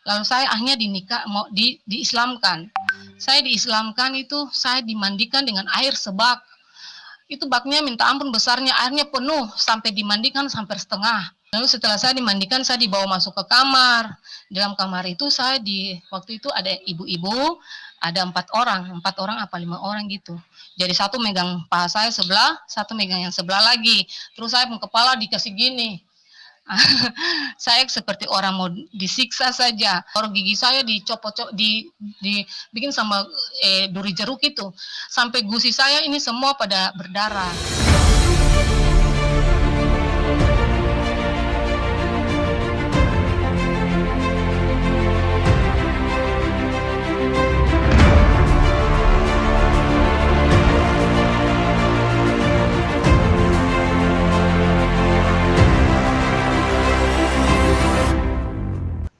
Lalu saya akhirnya diislamkan. Saya diislamkan itu saya dimandikan dengan air sebak. Itu baknya minta ampun besarnya, airnya penuh sampai dimandikan sampai setengah. Lalu setelah saya dimandikan, saya dibawa masuk ke kamar. Dalam kamar itu waktu itu ada ibu-ibu, ada 4 orang apa 5 orang gitu. Jadi satu megang paha saya sebelah, satu megang yang sebelah lagi. Terus saya kepala dikasih gini. Saya seperti orang mau disiksa saja. Orang gigi saya dicopot, dibikin sama duri jeruk itu. Sampai gusi saya ini semua pada berdarah.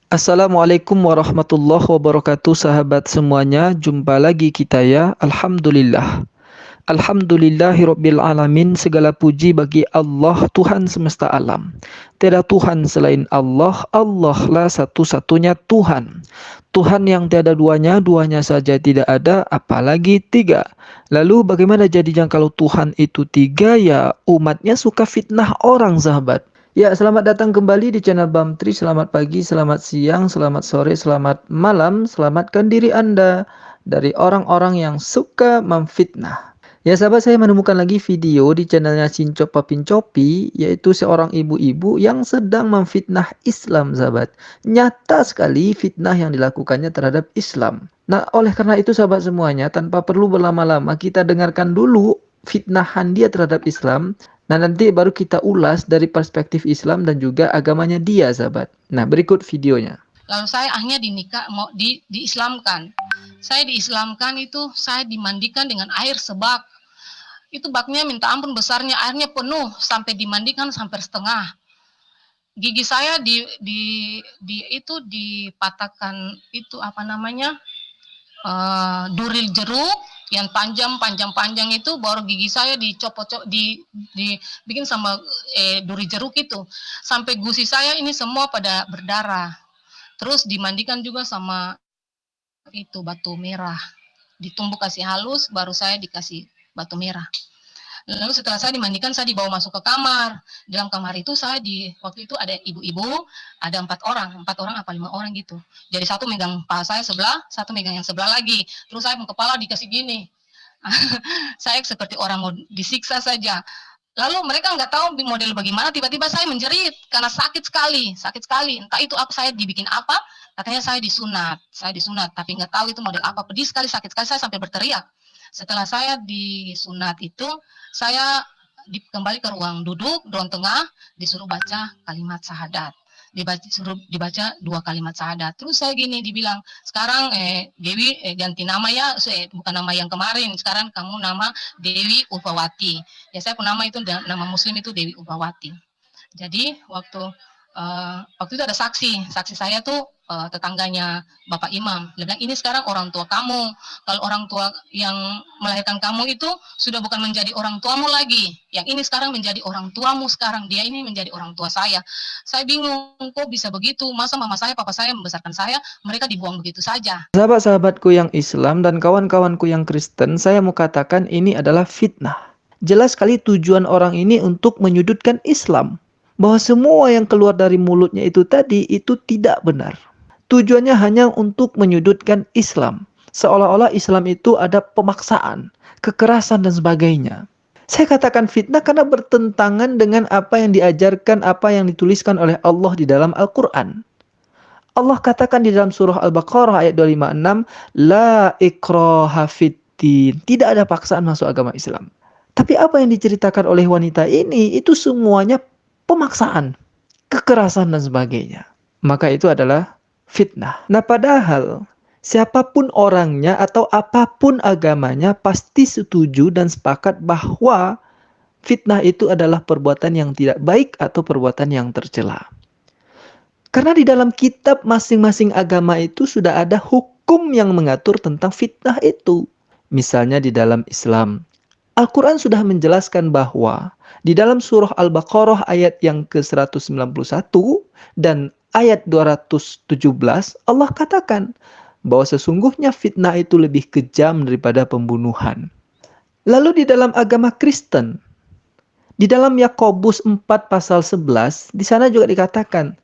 Assalamualaikum warahmatullahi wabarakatuh, sahabat semuanya. Jumpa lagi kita ya. Alhamdulillah. Alhamdulillahirabbil alamin. Segala puji bagi Allah, Tuhan semesta alam. Tiada Tuhan selain Allah. Allah lah satu-satunya Tuhan. Tuhan yang tiada duanya, duanya saja tidak ada, apalagi tiga. Lalu bagaimana jadinya kalau Tuhan itu tiga? Ya, umatnya suka fitnah orang, sahabat. Ya, selamat datang kembali di channel Bamtri. Selamat pagi, selamat siang, selamat sore, selamat malam. Selamatkan diri Anda dari orang-orang yang suka memfitnah. Ya sahabat, saya menemukan lagi video di channelnya Sincop Papin Copi, yaitu seorang ibu-ibu yang sedang memfitnah Islam, sahabat. Nyata sekali fitnah yang dilakukannya terhadap Islam. Nah, oleh karena itu sahabat semuanya, tanpa perlu berlama-lama, kita dengarkan dulu fitnahan dia terhadap Islam. Nah, nanti baru kita ulas dari perspektif Islam dan juga agamanya dia, sahabat. Nah, berikut videonya. Lalu saya akhirnya diislamkan. Saya diislamkan itu saya dimandikan dengan air sebak. Itu baknya minta ampun besarnya, airnya penuh sampai dimandikan sampai setengah. Gigi saya dipatahkan itu apa namanya? Duri jeruk yang panjang itu, baru gigi saya dibikin sama duri jeruk itu. Sampai gusi saya ini semua pada berdarah. Terus dimandikan juga sama itu batu merah. Ditumbuk kasih halus, baru saya dikasih batu merah. Lalu setelah saya dimandikan, saya dibawa masuk ke kamar. Dalam kamar itu waktu itu ada ibu-ibu, ada 4 orang apa 5 orang gitu. Jadi satu megang paha saya sebelah, satu megang yang sebelah lagi. Terus saya kepala dikasih gini. Saya seperti orang mau disiksa saja. Lalu mereka nggak tahu model bagaimana, tiba-tiba saya menjerit karena sakit sekali. Entah itu saya dibikin apa, katanya saya disunat, tapi nggak tahu itu model apa. Pedih sekali, sakit sekali, saya sampai berteriak. Setelah saya disunat itu, saya kembali ke ruang duduk, ruang tengah, disuruh baca kalimat syahadat. Disuruh dibaca 2 kalimat syahadat. Terus saya gini dibilang, sekarang Dewi ganti nama ya, bukan nama yang kemarin, sekarang kamu nama Dewi Upawati. Ya saya pun nama itu, nama muslim itu Dewi Upawati. Jadi waktu itu ada saksi saya tuh tetangganya Bapak Imam. Dia bilang, ini sekarang orang tua kamu. Kalau orang tua yang melahirkan kamu itu sudah bukan menjadi orang tuamu lagi. Yang ini sekarang menjadi orang tuamu sekarang. Dia ini menjadi orang tua saya. Saya bingung, kok bisa begitu? Masa mama saya, papa saya membesarkan saya, mereka dibuang begitu saja. Sahabat-sahabatku yang Islam dan kawan-kawanku yang Kristen, saya mau katakan ini adalah fitnah. Jelas sekali tujuan orang ini untuk menyudutkan Islam. Bahwa semua yang keluar dari mulutnya itu tadi, itu tidak benar. Tujuannya hanya untuk menyudutkan Islam. Seolah-olah Islam itu ada pemaksaan, kekerasan dan sebagainya. Saya katakan fitnah karena bertentangan dengan apa yang diajarkan, apa yang dituliskan oleh Allah di dalam Al-Quran. Allah katakan di dalam surah Al-Baqarah ayat 256, La ikraha fiddin. Tidak ada paksaan masuk agama Islam. Tapi apa yang diceritakan oleh wanita ini, itu semuanya pemaksaan, kekerasan dan sebagainya. Maka itu adalah fitnah. Nah, padahal siapapun orangnya atau apapun agamanya pasti setuju dan sepakat bahwa fitnah itu adalah perbuatan yang tidak baik atau perbuatan yang tercela. Karena di dalam kitab masing-masing agama itu sudah ada hukum yang mengatur tentang fitnah itu. Misalnya di dalam Islam, Al-Quran sudah menjelaskan bahwa di dalam surah Al-Baqarah ayat yang ke-191 dan ayat 217 Allah katakan bahwa sesungguhnya fitnah itu lebih kejam daripada pembunuhan. Lalu di dalam agama Kristen, di dalam Yakobus 4 pasal 11, di sana juga dikatakan,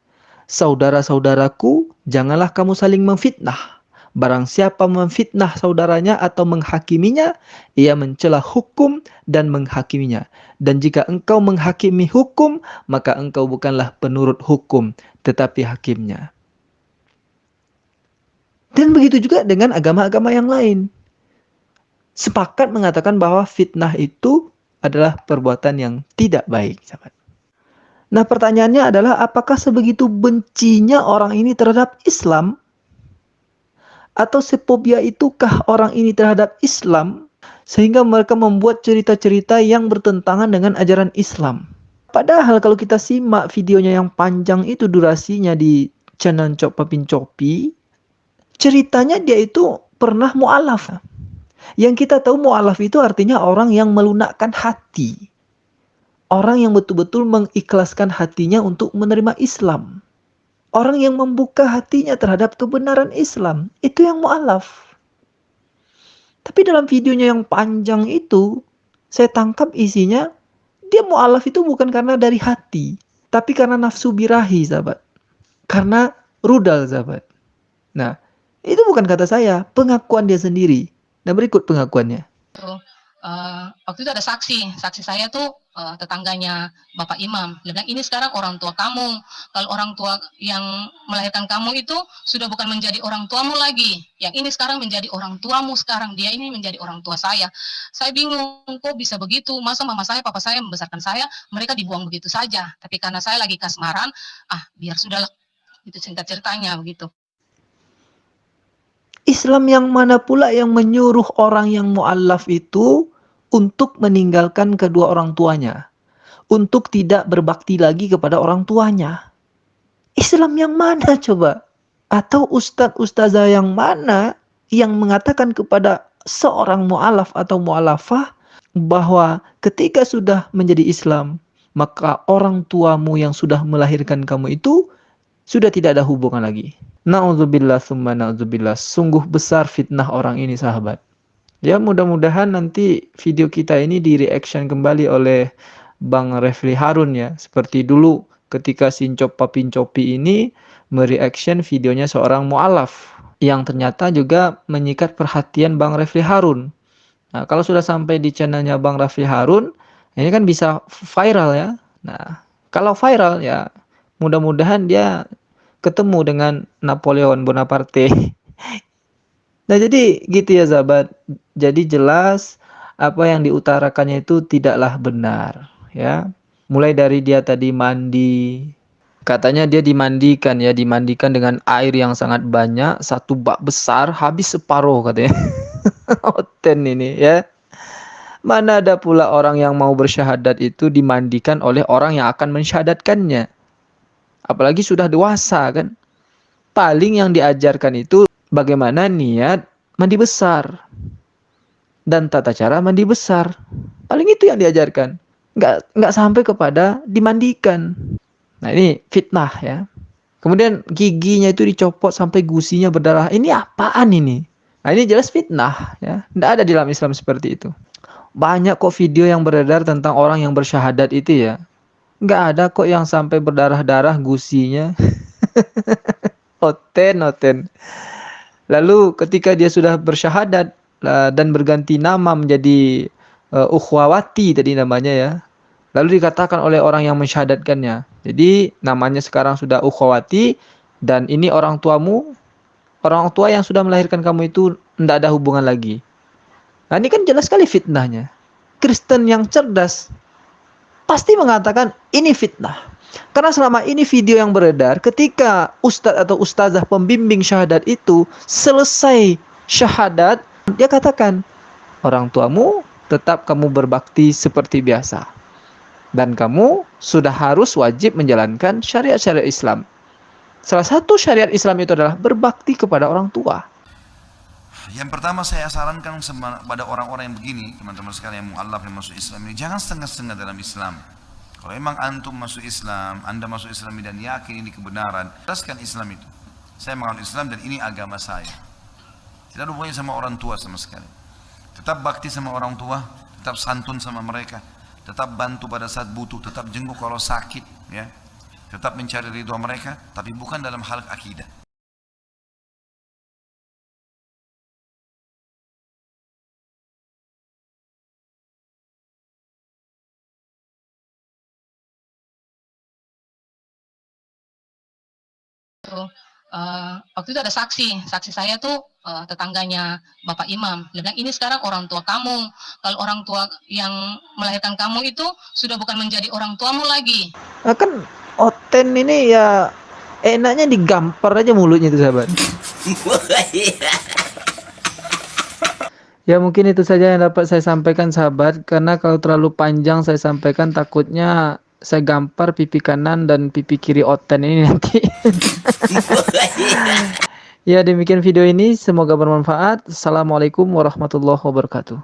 saudara-saudaraku, janganlah kamu saling memfitnah. Barang siapa memfitnah saudaranya atau menghakiminya, ia mencela hukum dan menghakiminya. Dan jika engkau menghakimi hukum, maka engkau bukanlah penurut hukum, tetapi hakimnya. Dan begitu juga dengan agama-agama yang lain. Sepakat mengatakan bahwa fitnah itu adalah perbuatan yang tidak baik, sahabat. Nah, pertanyaannya adalah apakah sebegitu bencinya orang ini terhadap Islam? Atau sepobia itukah orang ini terhadap Islam sehingga mereka membuat cerita-cerita yang bertentangan dengan ajaran Islam? Padahal kalau kita simak videonya yang panjang itu durasinya di channel Cok Papin Copi, ceritanya dia itu pernah mu'alaf. Yang kita tahu mu'alaf itu artinya orang yang melunakkan hati. Orang yang betul-betul mengikhlaskan hatinya untuk menerima Islam. Orang yang membuka hatinya terhadap kebenaran Islam. Itu yang mu'alaf. Tapi dalam videonya yang panjang itu, saya tangkap isinya, dia mu'alaf itu bukan karena dari hati. Tapi karena nafsu birahi, sahabat. Karena rudal, sahabat. Nah, itu bukan kata saya, pengakuan dia sendiri. Nah, berikut pengakuannya. Waktu itu ada saksi saya tuh tetangganya Bapak Imam. Dia bilang, ini sekarang orang tua kamu. Kalau orang tua yang melahirkan kamu itu sudah bukan menjadi orang tuamu lagi. Yang ini sekarang menjadi orang tuamu sekarang. Dia ini menjadi orang tua saya. Saya bingung, kok bisa begitu? Masa mama saya, papa saya membesarkan saya, mereka dibuang begitu saja. Tapi karena saya lagi kasmaran, biar sudahlah. Itu cerita-ceritanya begitu. Islam yang mana pula yang menyuruh orang yang mu'allaf itu untuk meninggalkan kedua orang tuanya, untuk tidak berbakti lagi kepada orang tuanya? Islam yang mana coba? Atau ustadz-ustazah yang mana yang mengatakan kepada seorang mu'allaf atau mu'allafah bahwa ketika sudah menjadi Islam, maka orang tuamu yang sudah melahirkan kamu itu sudah tidak ada hubungan lagi? Na'udzubillah summa na'udzubillah. Sungguh besar fitnah orang ini, sahabat. Ya, mudah-mudahan nanti video kita ini di-reaction kembali oleh Bang Refli Harun ya. Seperti dulu ketika Sincop Papin Copi ini mereaction videonya seorang mu'alaf yang ternyata juga menyikat perhatian Bang Refli Harun. Nah, kalau sudah sampai di channelnya Bang Refli Harun, ini kan bisa viral ya. Nah, kalau viral ya mudah-mudahan dia ketemu dengan Napoleon Bonaparte. Nah, jadi gitu ya sahabat. Jadi jelas apa yang diutarakannya itu tidaklah benar ya. Mulai dari dia tadi mandi. Katanya dia dimandikan ya, dimandikan dengan air yang sangat banyak, satu bak besar habis separuh katanya. Oten ini ya. Mana ada pula orang yang mau bersyahadat itu dimandikan oleh orang yang akan mensyahadatkannya. Apalagi sudah dewasa kan. Paling yang diajarkan itu bagaimana niat mandi besar. Dan tata cara mandi besar. Paling itu yang diajarkan. Nggak sampai kepada dimandikan. Nah, ini fitnah ya. Kemudian giginya itu dicopot sampai gusinya berdarah. Ini apaan ini? Nah, ini jelas fitnah ya. Nggak ada di dalam Islam seperti itu. Banyak kok video yang beredar tentang orang yang bersyahadat itu ya. Nggak ada kok yang sampai berdarah-darah gusinya. Oten. Lalu ketika dia sudah bersyahadat dan berganti nama menjadi Ukhwawati tadi namanya ya. Lalu dikatakan oleh orang yang mensyahadatkannya. Jadi namanya sekarang sudah Ukhwawati dan ini orang tuamu, orang tua yang sudah melahirkan kamu itu tidak ada hubungan lagi. Nah, ini kan jelas sekali fitnahnya. Kristen yang cerdas pasti mengatakan ini fitnah. Karena selama ini video yang beredar, ketika ustadz atau ustazah pembimbing syahadat itu selesai syahadat, dia katakan, orang tuamu tetap kamu berbakti seperti biasa. Dan kamu sudah harus wajib menjalankan syariat-syariat Islam. Salah satu syariat Islam itu adalah berbakti kepada orang tua. Yang pertama saya sarankan pada orang-orang yang begini, teman-teman sekalian yang mu'allaf yang masuk Islam ini, jangan setengah-setengah dalam Islam. Kalau emang antum masuk Islam, anda masuk Islam dan yakin ini kebenaran, jelaskan Islam itu. Saya menganut Islam dan ini agama saya. Tidak ada hubungannya sama orang tua sama sekali. Tetap bakti sama orang tua, tetap santun sama mereka, tetap bantu pada saat butuh, tetap jenguk kalau sakit, ya. Tetap mencari ridho mereka, tapi bukan dalam hal akidah. Waktu itu ada saksi saya tuh tetangganya Bapak Imam. Dia bilang, ini sekarang orang tua kamu. Kalau orang tua yang melahirkan kamu itu sudah bukan menjadi orang tuamu lagi. Nah, kan Oten ini ya enaknya digampar aja mulutnya itu sahabat. Ya mungkin itu saja yang dapat saya sampaikan sahabat, karena kalau terlalu panjang saya sampaikan takutnya saya gampar pipi kanan dan pipi kiri Oten ini nanti. Ya demikian video ini, semoga bermanfaat. Assalamualaikum warahmatullahi wabarakatuh.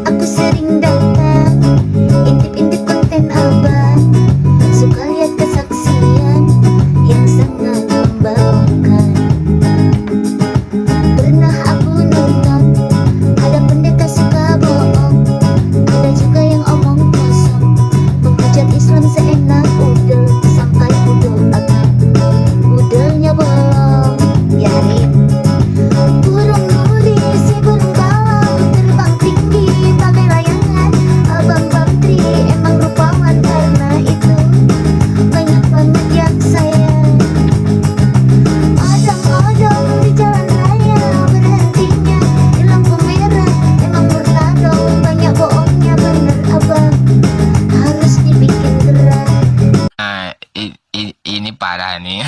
Aku sering datang, intip-intip konten abang, suka lihat kesaksian yang sangat membanggakan. Pernah aku nonton, ada pendeta suka bohong, ada juga yang omong kosong, menghujat Islam seenak udel, sampai udel akan udelnya bolong. Yarin, burung nuri si burung galau terbang tinggi pakai layangan. Abang Bantri emang rupawan, karena itu banyak banget yang sayang. Odong-odong di jalan raya, berhentinya di lampu merah. Emang murtado, banyak bohongnya, bener abang, harus dibikin gerak. Ini parah nih.